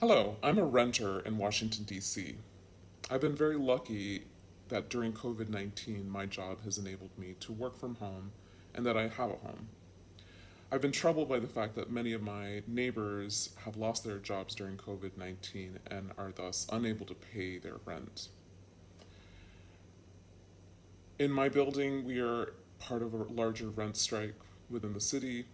Hello, I'm a renter in Washington, D.C. I've been very lucky that during COVID-19, my job has enabled me to work from home and that I have a home. I've been troubled by the fact that many of my neighbors have lost their jobs during COVID-19 and are thus unable to pay their rent. In my building, we are part of a larger rent strike within the city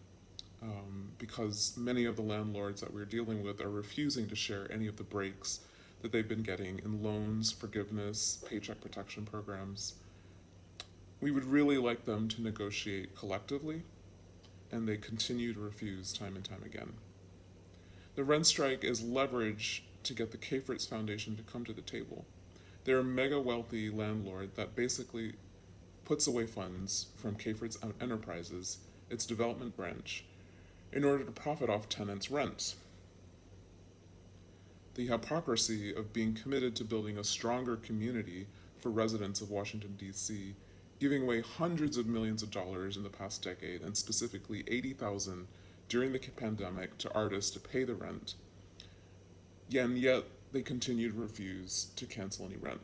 because many of the landlords that we're dealing with are refusing to share any of the breaks that they've been getting in loans, forgiveness, paycheck protection programs. We would really like them to negotiate collectively, and they continue to refuse time and time again. The rent strike is leverage to get the K. Fritz Foundation to come to the table. They're a mega wealthy landlord that basically puts away funds from K. Fritz Enterprises, its development branch, in order to profit off tenants' rent. The hypocrisy of being committed to building a stronger community for residents of Washington, D.C., giving away hundreds of millions of dollars in the past decade, and specifically $80,000 during the pandemic to artists to pay the rent, and yet they continue to refuse to cancel any rent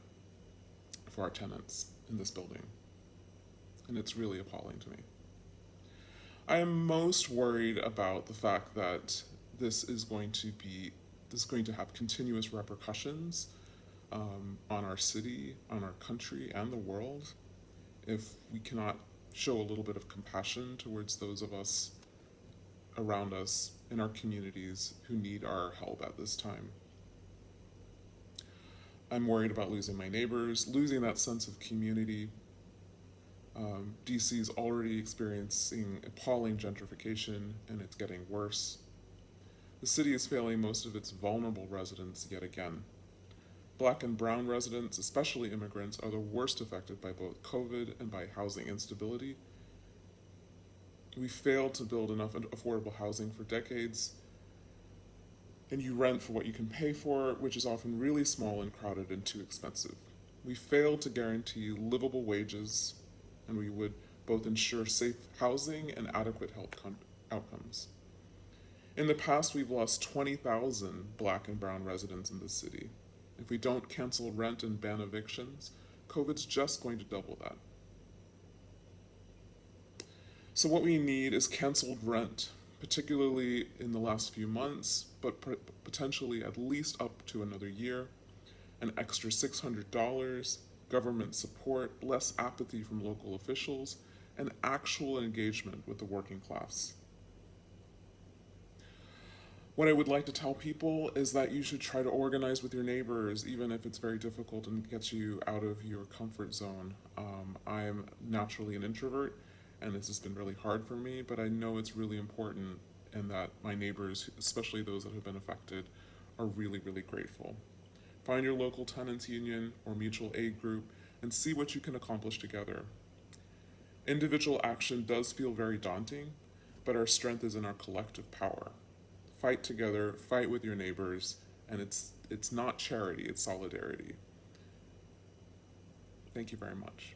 for our tenants in this building. And it's really appalling to me. I am most worried about the fact that this is going to have continuous repercussions on our city, on our country, and the world if we cannot show a little bit of compassion towards those of us around us in our communities who need our help at this time. I'm worried about losing my neighbors, losing that sense of community. DC is already experiencing appalling gentrification, and it's getting worse. The city is failing most of its vulnerable residents yet again. Black and brown residents, especially immigrants, are the worst affected by both COVID and by housing instability. We failed to build enough affordable housing for decades, and you rent for what you can pay for, which is often really small and crowded and too expensive. We failed to guarantee livable wages, and we would both ensure safe housing and adequate health outcomes. In the past, we've lost 20,000 black and brown residents in the city. If we don't cancel rent and ban evictions, COVID's just going to double that. So what we need is canceled rent, particularly in the last few months, but potentially at least up to another year, an extra $600, government support, less apathy from local officials, and actual engagement with the working class. What I would like to tell people is that you should try to organize with your neighbors, even if it's very difficult and gets you out of your comfort zone. I am naturally an introvert, and this has been really hard for me, but I know it's really important and that my neighbors, especially those that have been affected, are really, really grateful. Find your local tenants union or mutual aid group and see what you can accomplish together. Individual action does feel very daunting, but our strength is in our collective power. Fight together, fight with your neighbors, and it's not charity, it's solidarity. Thank you very much.